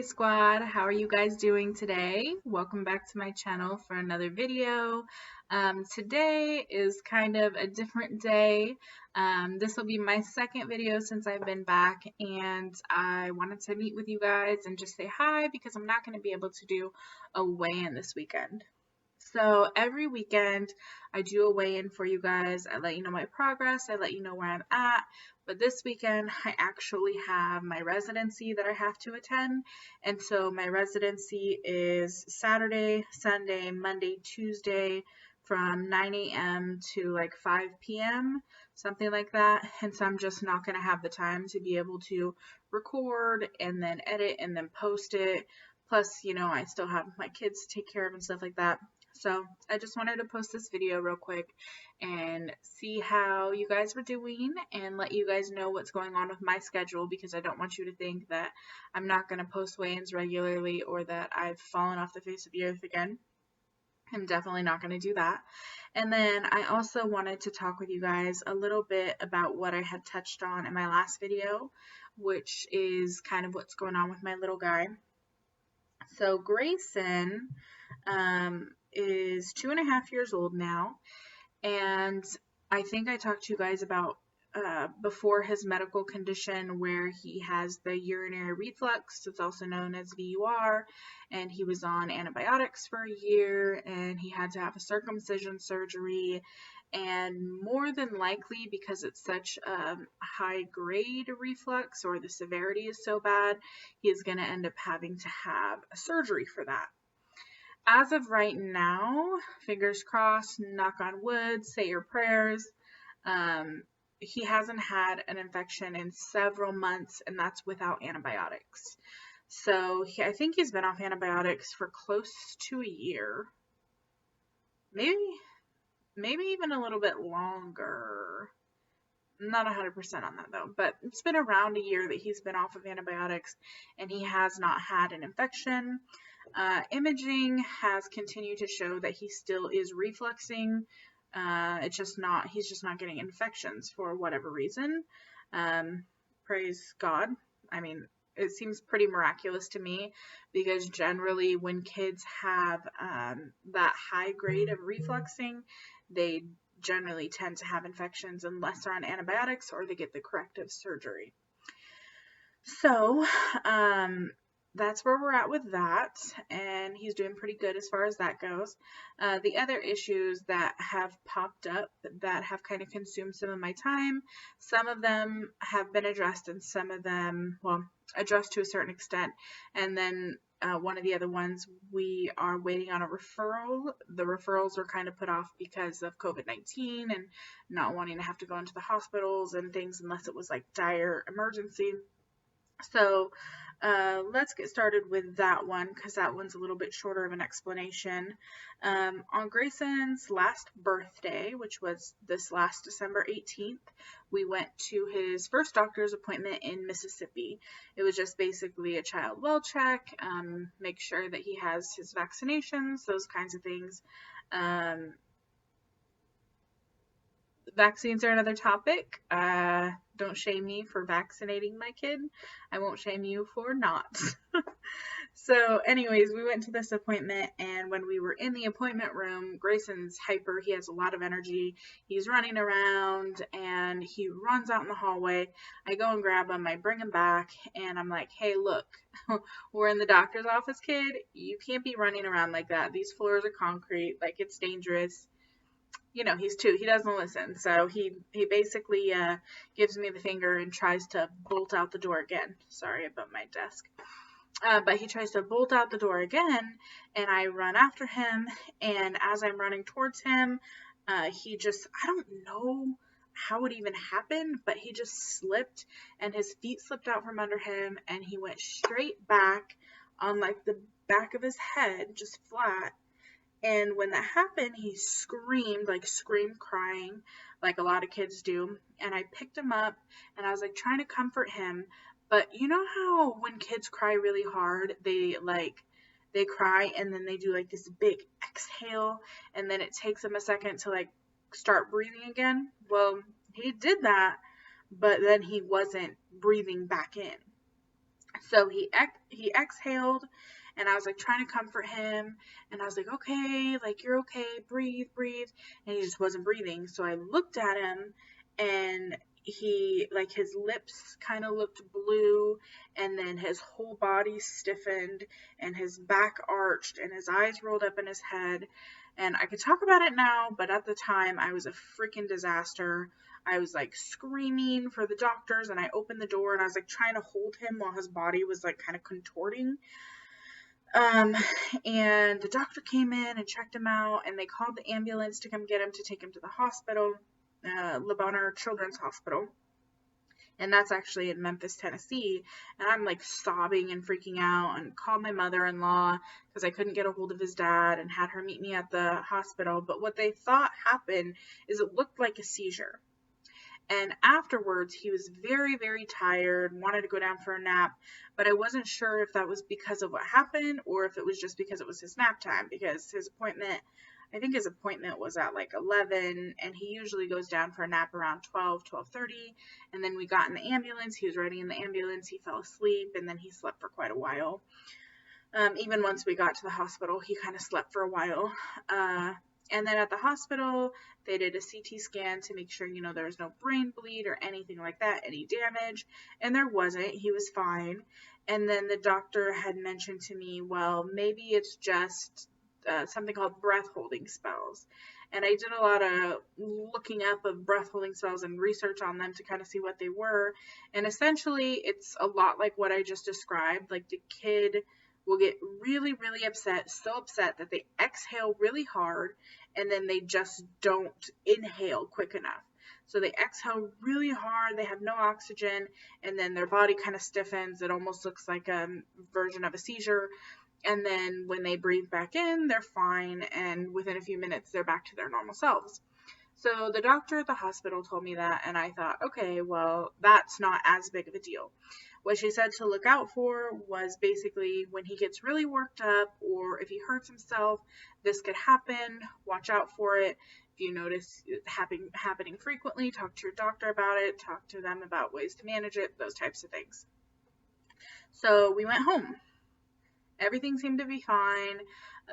Squad, how are you guys doing today? Welcome back to my channel for another video. Today is kind of a different day. This will be my second video since I've been back, and I wanted to meet with you guys and just say hi because I'm not going to be able to do a weigh-in this weekend. So every weekend I do a weigh-in for you guys. I let you know my progress. I let you know where I'm at. But this weekend I actually have my residency that I have to attend. And so my residency is Saturday, Sunday, Monday, Tuesday from 9 a.m. to like 5 p.m., something like that. And so I'm just not going to have the time to be able to record and then edit and then post it. Plus, you know, I still have my kids to take care of and stuff like that. So I just wanted to post this video real quick and see how you guys were doing and let you guys know what's going on with my schedule, because I don't want you to think that I'm not going to post weigh-ins regularly or that I've fallen off the face of the earth again. I'm definitely not going to do that. And then I also wanted to talk with you guys a little bit about what I had touched on in my last video, which is kind of what's going on with my little guy. So Grayson is 2.5 years old now, and I think I talked to you guys about before his medical condition where he has the urinary reflux. It's also known as VUR, and he was on antibiotics for a year, and he had to have a circumcision surgery. And more than likely, because it's such a high grade reflux, or the severity is so bad, he is going to end up having to have a surgery for that. As of right now, fingers crossed, knock on wood, say your prayers, he hasn't had an infection in several months, and that's without antibiotics. So I think he's been off antibiotics for close to a year. Maybe even a little bit longer. I'm not 100% on that though, but it's been around a year that he's been off of antibiotics and he has not had an infection. Imaging has continued to show that he still is refluxing. He's just not getting infections for whatever reason. Praise God. I mean, it seems pretty miraculous to me, because generally when kids have that high grade of refluxing, they generally tend to have infections unless they're on antibiotics or they get the corrective surgery. So that's where we're at with that, and he's doing pretty good as far as that goes. The other issues that have popped up that have kind of consumed some of my time, some of them have been addressed and some of them, well, addressed to a certain extent, and then one of the other ones, we are waiting on a referral. The referrals were kind of put off because of COVID-19 and not wanting to have to go into the hospitals and things unless it was like dire emergency. So let's get started with that one, because that one's a little bit shorter of an explanation. On Grayson's last birthday, which was this last December 18th, we went to his first doctor's appointment in Mississippi. It was just basically a child well check, make sure that he has his vaccinations, those kinds of things. Vaccines are another topic. Don't shame me for vaccinating my kid. I won't shame you for not. So anyways, we went to this appointment, and when we were in the appointment room, Grayson's hyper. He has a lot of energy. He's running around, and he runs out in the hallway. I go and grab him. I bring him back, and I'm like, hey, look, we're in the doctor's office, kid. You can't be running around like that. These floors are concrete. Like, it's dangerous. You know, he's 2. He doesn't listen. So he basically gives me the finger and tries to bolt out the door again. Sorry about my desk. But he tries to bolt out the door again, and I run after him. And as I'm running towards him, he just, I don't know how it even happened, but he just slipped, and his feet slipped out from under him, and he went straight back on like the back of his head, just flat. And when that happened, he screamed crying, like a lot of kids do. And I picked him up, and I was like trying to comfort him. But you know how when kids cry really hard, they cry and then they do like this big exhale, and then it takes them a second to like start breathing again? Well, he did that, but then he wasn't breathing back in. So he exhaled, and I was like trying to comfort him, and I was like, okay, like you're okay, breathe, breathe, and he just wasn't breathing. So I looked at him, and he, like, his lips kind of looked blue, and then his whole body stiffened, and his back arched, and his eyes rolled up in his head. And I could talk about it now, but at the time I was a freaking disaster. I was like screaming for the doctors, and I opened the door, and I was like trying to hold him while his body was like kind of contorting. Um, and the doctor came in and checked him out, and they called the ambulance to come get him to take him to the hospital, Le Children's Hospital. And that's actually in Memphis, Tennessee. And I'm like sobbing and freaking out, and called my mother-in-law because I couldn't get a hold of his dad, and had her meet me at the hospital. But what they thought happened is it looked like a seizure. And afterwards, he was very, very tired, wanted to go down for a nap, but I wasn't sure if that was because of what happened or if it was just because it was his nap time, because I think his appointment was at like 11, and he usually goes down for a nap around 12:30, and then we got in the ambulance. He was riding in the ambulance, he fell asleep, and then he slept for quite a while. Even once we got to the hospital, he kind of slept for a while. And then at the hospital, they did a CT scan to make sure, there was no brain bleed or anything like that, any damage. And there wasn't. He was fine. And then the doctor had mentioned to me, well, maybe it's just something called breath holding spells. And I did a lot of looking up of breath holding spells and research on them to kind of see what they were. And essentially, it's a lot like what I just described. Like, the kid will get really, really upset, so upset that they exhale really hard, and then they just don't inhale quick enough. So they exhale really hard, they have no oxygen, and then their body kind of stiffens. It almost looks like a version of a seizure. And then when they breathe back in, they're fine, and within a few minutes, they're back to their normal selves. So the doctor at the hospital told me that, and I thought, okay, well, that's not as big of a deal. What she said to look out for was basically when he gets really worked up, or if he hurts himself, this could happen. Watch out for it. If you notice it happening frequently, talk to your doctor about it. Talk to them about ways to manage it, those types of things. So we went home. Everything seemed to be fine.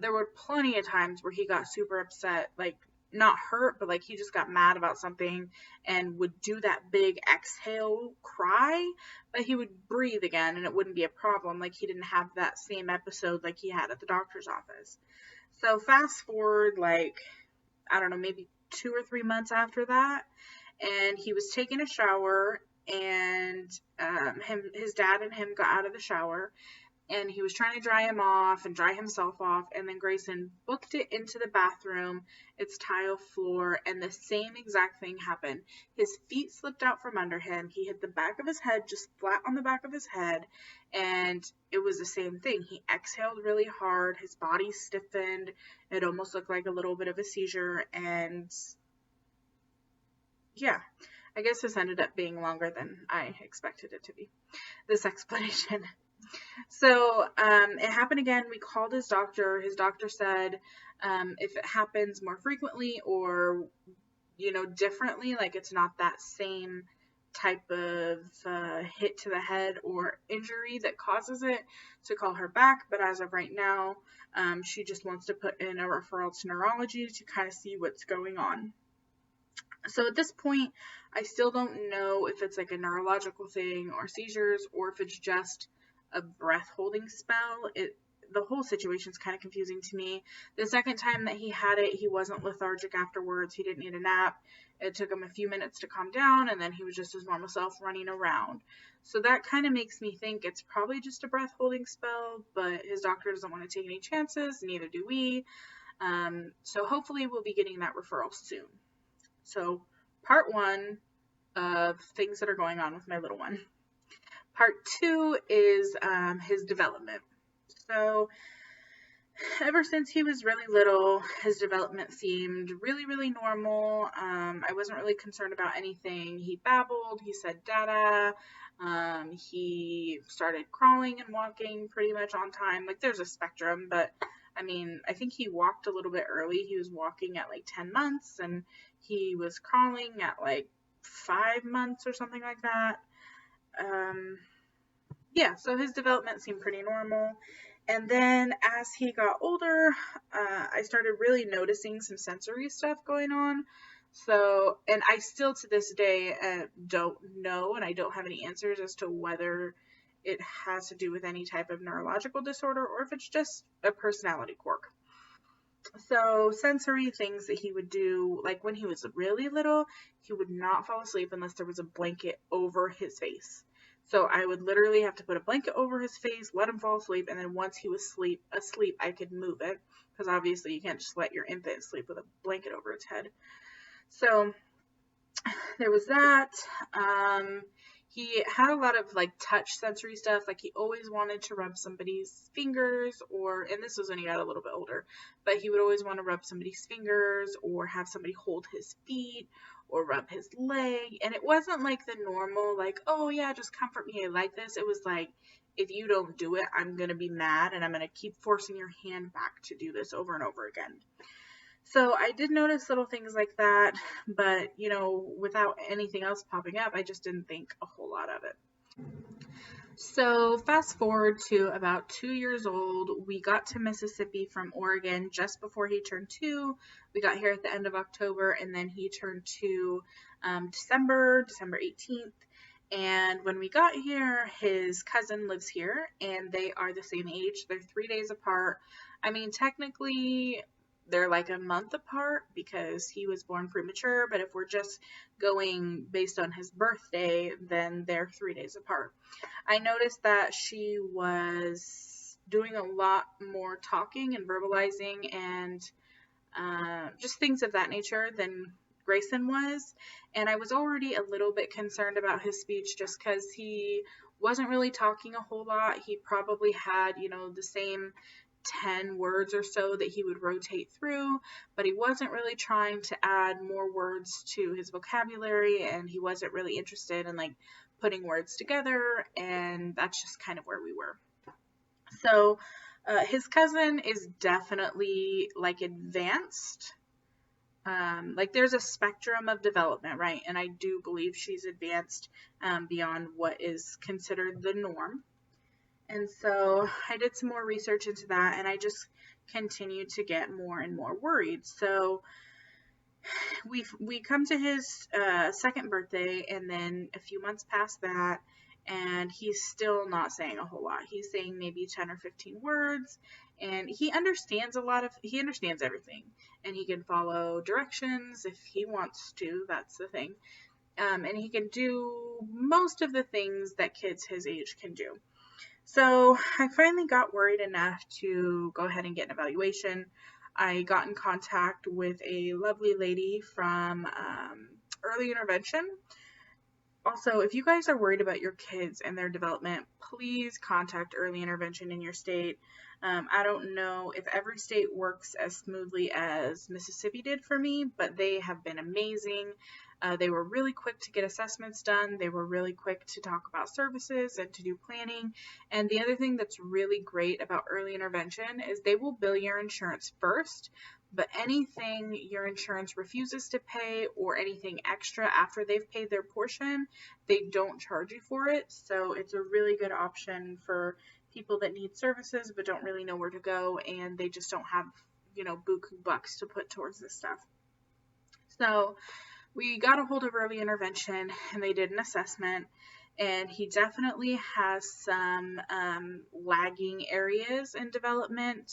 There were plenty of times where he got super upset, like not hurt, but like he just got mad about something and would do that big exhale cry, but he would breathe again and it wouldn't be a problem. Like, he didn't have that same episode like he had at the doctor's office. So fast forward, like, I don't know, maybe 2 or 3 months after that, and he was taking a shower, and his dad and him got out of the shower, and he was trying to dry him off and dry himself off, and then Grayson booked it into the bathroom. It's tile floor, and the same exact thing happened. His feet slipped out from under him. He hit the back of his head, just flat on the back of his head, and it was the same thing. He exhaled really hard. His body stiffened. It almost looked like a little bit of a seizure, and yeah. I guess this ended up being longer than I expected it to be, this explanation. So it happened again. We called his doctor. His doctor said if it happens more frequently or, differently, like it's not that same type of hit to the head or injury that causes it, to call her back. But as of right now, she just wants to put in a referral to neurology to kind of see what's going on. So at this point, I still don't know if it's like a neurological thing or seizures, or if it's just a breath holding spell. The whole situation's kind of confusing to me. The second time that he had it, he wasn't lethargic afterwards. He didn't need a nap. It took him a few minutes to calm down, and then he was just his normal self running around. So that kind of makes me think it's probably just a breath holding spell, but his doctor doesn't want to take any chances, neither do we. So hopefully we'll be getting that referral soon. So part 1 of things that are going on with my little one. Part 2 is his development. So ever since he was really little, his development seemed really, really normal. I wasn't really concerned about anything. He babbled, he said dada, he started crawling and walking pretty much on time. Like, there's a spectrum, but I mean, I think he walked a little bit early. He was walking at like 10 months, and he was crawling at like 5 months or something like that. yeah, so his development seemed pretty normal. And then as he got older, I started really noticing some sensory stuff going on. So, and I still to this day don't know, and I don't have any answers as to whether it has to do with any type of neurological disorder or if it's just a personality quirk. So, sensory things that he would do, like when he was really little, he would not fall asleep unless there was a blanket over his face. So, I would literally have to put a blanket over his face, let him fall asleep, and then once he was asleep, I could move it. Because obviously, you can't just let your infant sleep with a blanket over its head. So, there was that. He had a lot of like touch sensory stuff. Like he always wanted to rub somebody's fingers, and this was when he got a little bit older, but he would always want to rub somebody's fingers or have somebody hold his feet or rub his leg. And it wasn't like the normal, like, oh yeah, just comfort me, I like this. It was like, if you don't do it, I'm going to be mad and I'm going to keep forcing your hand back to do this over and over again. So I did notice little things like that, but without anything else popping up, I just didn't think a whole lot of it. So fast forward to about 2 years old, we got to Mississippi from Oregon just before he turned 2. We got here at the end of October, and then he turned 2 December 18th. And when we got here, his cousin lives here, and they are the same age. They're 3 days apart. I mean, technically, they're like a month apart because he was born premature, but if we're just going based on his birthday, then they're 3 days apart. I noticed that she was doing a lot more talking and verbalizing and just things of that nature than Grayson was. And I was already a little bit concerned about his speech just because he wasn't really talking a whole lot. He probably had, the same 10 words or so that he would rotate through, but he wasn't really trying to add more words to his vocabulary, and he wasn't really interested in like putting words together, and that's just kind of where we were. So his cousin is definitely like advanced. Like there's a spectrum of development, right? And I do believe she's advanced beyond what is considered the norm. And so I did some more research into that, and I just continued to get more and more worried. So we come to his second birthday, and then a few months past that, and he's still not saying a whole lot. He's saying maybe 10 or 15 words, and he understands everything, and he can follow directions if he wants to. That's the thing. And he can do most of the things that kids his age can do. So I finally got worried enough to go ahead and get an evaluation. I got in contact with a lovely lady from early intervention. Also, if you guys are worried about your kids and their development, please contact early intervention in your state. I don't know if every state works as smoothly as Mississippi did for me, but they have been amazing. They were really quick to get assessments done. They were really quick to talk about services and to do planning. And the other thing that's really great about early intervention is they will bill your insurance first, but anything your insurance refuses to pay or anything extra after they've paid their portion, they don't charge you for it. So it's a really good option for people that need services but don't really know where to go, and they just don't have, buku bucks to put towards this stuff. So we got a hold of early intervention, and they did an assessment, and he definitely has some lagging areas in development.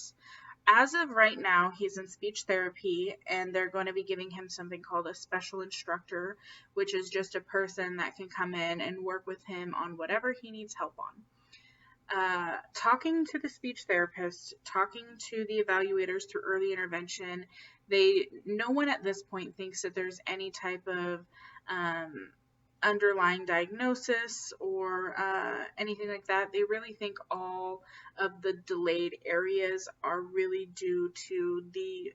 As of right now, he's in speech therapy, and they're going to be giving him something called a special instructor, which is just a person that can come in and work with him on whatever he needs help on. Talking to the speech therapist, talking to the evaluators through early intervention, no one at this point thinks that there's any type of underlying diagnosis or anything like that. They really think all of the delayed areas are really due to the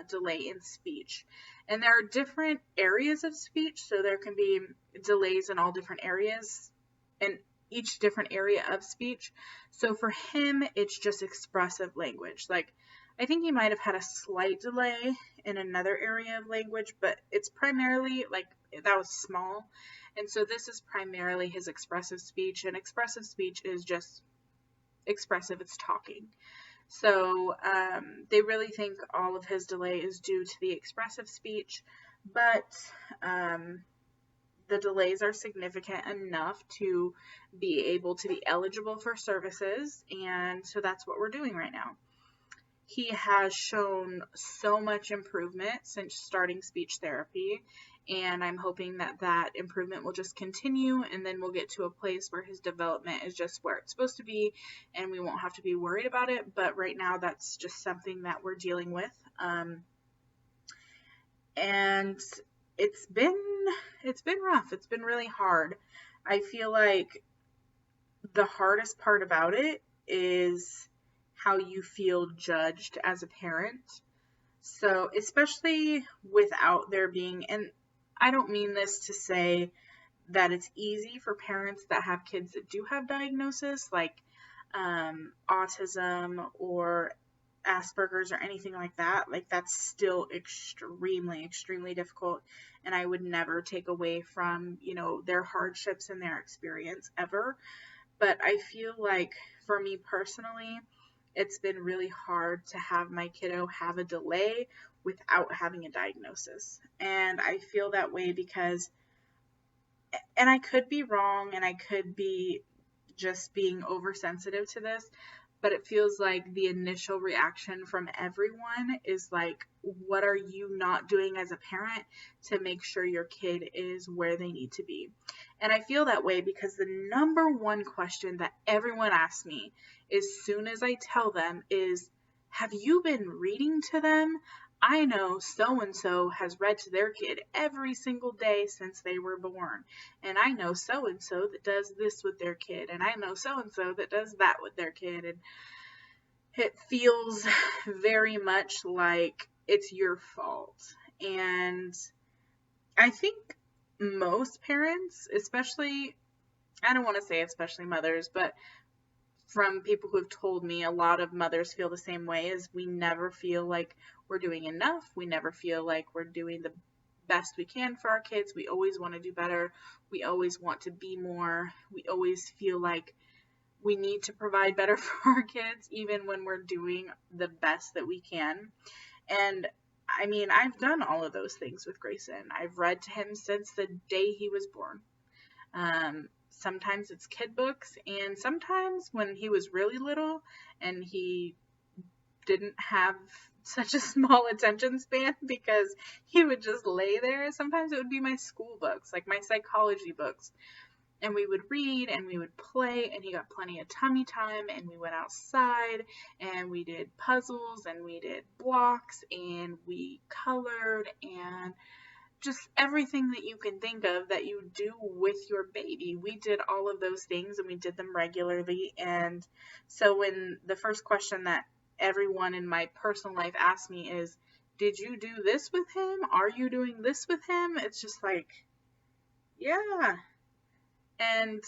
delay in speech. And there are different areas of speech, so there can be delays in all different areas and each different area of speech. So for him, it's just expressive language. Like I think he might have had a slight delay in another area of language, but it's primarily like that was small. And so this is primarily his expressive speech, and expressive speech is just expressive, it's talking. So they really think all of his delay is due to the expressive speech, but the delays are significant enough to be able to be eligible for services, and so that's what we're doing right now. He has shown so much improvement since starting speech therapy, and I'm hoping that that improvement will just continue, and then we'll get to a place where his development is just where it's supposed to be, and we won't have to be worried about it. But right now, that's just something that we're dealing with, and it's been rough. It's been really hard. I feel like the hardest part about it is how you feel judged as a parent. So especially without there being, and I don't mean this to say that it's easy for parents that have kids that do have diagnosis like autism or Asperger's or anything like that. Like that's still extremely, extremely difficult, and I would never take away from, you know, their hardships and their experience ever. But I feel like for me personally, it's been really hard to have my kiddo have a delay without having a diagnosis. And I feel that way because, and I could be wrong, and I could be just being oversensitive to this, but it feels like the initial reaction from everyone is like, what are you not doing as a parent to make sure your kid is where they need to be? And I feel that way because the number one question that everyone asks me as soon as I tell them is, have you been reading to them? I know so-and-so has read to their kid every single day since they were born. And I know so-and-so that does this with their kid. And I know so-and-so that does that with their kid. And it feels very much like it's your fault. And I think most parents, especially, I don't want to say especially mothers, but from people who have told me, a lot of mothers feel the same way, as we never feel like we're doing enough. We never feel like we're doing the best we can for our kids. We always want to do better. We always want to be more. We always feel like we need to provide better for our kids, even when we're doing the best that we can. And I mean, I've done all of those things with Grayson. I've read to him since the day he was born. Sometimes it's kid books, and sometimes when he was really little and he didn't have such a small attention span because he would just lay there, sometimes it would be my school books, like my psychology books. And we would read and we would play, and he got plenty of tummy time, and we went outside and we did puzzles and we did blocks and we colored and just everything that you can think of that you do with your baby. We did all of those things, and we did them regularly. And so when the first question that everyone in my personal life asks me is, did you do this with him? Are you doing this with him? It's just like, yeah. And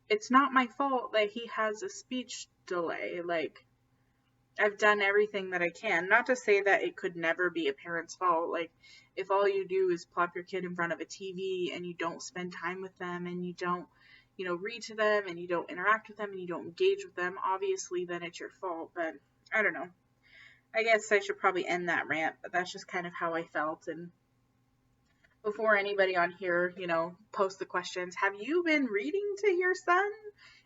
it's not my fault that he has a speech delay. Like, I've done everything that I can. Not to say that it could never be a parent's fault. Like, if all you do is plop your kid in front of a TV and you don't spend time with them and you don't, you know, read to them and you don't interact with them and you don't engage with them, obviously then it's your fault. But I don't know. I guess I should probably end that rant, but that's just kind of how I felt. And before anybody on here, you know, posts the questions, have you been reading to your son?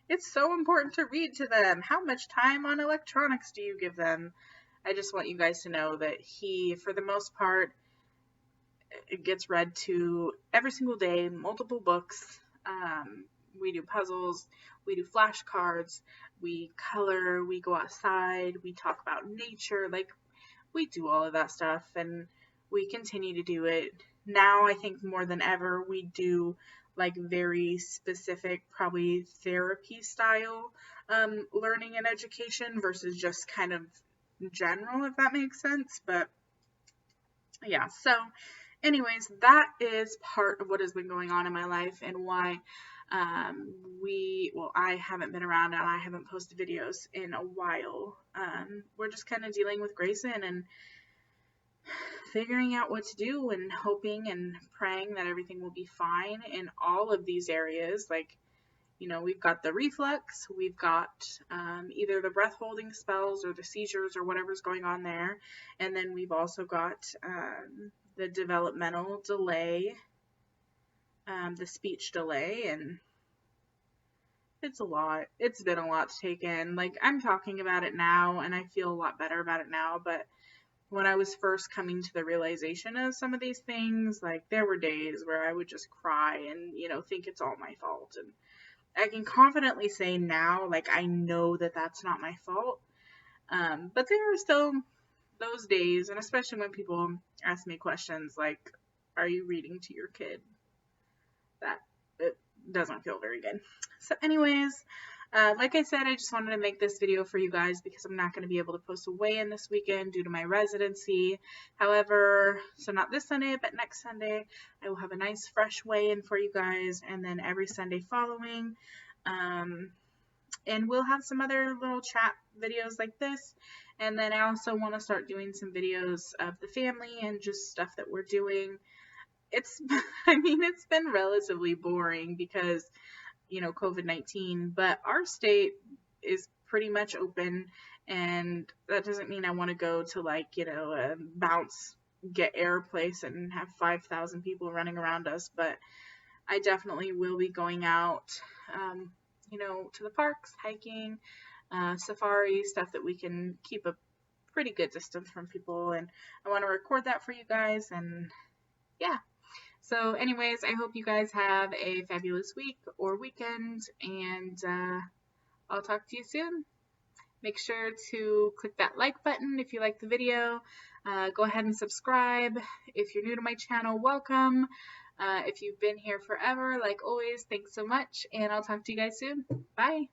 It's so important to read to them. How much time on electronics do you give them? I just want you guys to know that he, for the most part, it gets read to every single day, multiple books. We do puzzles, we do flashcards, we color, we go outside, we talk about nature. Like, we do all of that stuff, and we continue to do it. Now, I think more than ever, we do like very specific, probably therapy style learning and education versus just kind of general, if that makes sense. But yeah, so anyways, that is part of what has been going on in my life and why I haven't been around and I haven't posted videos in a while. We're just kind of dealing with Grayson and figuring out what to do and hoping and praying that everything will be fine in all of these areas. Like, we've got the reflux, we've got either the breath holding spells or the seizures or whatever's going on there. And then we've also got the developmental delay, the speech delay, and it's a lot. It's been a lot to take in. Like, I'm talking about it now and I feel a lot better about it now, but when I was first coming to the realization of some of these things, like, there were days where I would just cry and, think it's all my fault. And I can confidently say now, like, I know that that's not my fault. But there are still those days, and especially when people ask me questions like, are you reading to your kid? That it doesn't feel very good. So anyways, like I said, I just wanted to make this video for you guys because I'm not going to be able to post a weigh-in this weekend due to my residency. However, so not this Sunday, but next Sunday, I will have a nice fresh weigh-in for you guys, and then every Sunday following. And we'll have some other little chat videos like this. And then I also want to start doing some videos of the family and just stuff that we're doing. It's been relatively boring because, COVID-19, but our state is pretty much open, and that doesn't mean I want to go to a bounce, get air place and have 5,000 people running around us, but I definitely will be going out, to the parks, hiking, safari, stuff that we can keep a pretty good distance from people, and I want to record that for you guys, and yeah. So anyways, I hope you guys have a fabulous week or weekend, and I'll talk to you soon. Make sure to click that like button if you like the video. Go ahead and subscribe. If you're new to my channel, welcome. If you've been here forever, like always, thanks so much, and I'll talk to you guys soon. Bye.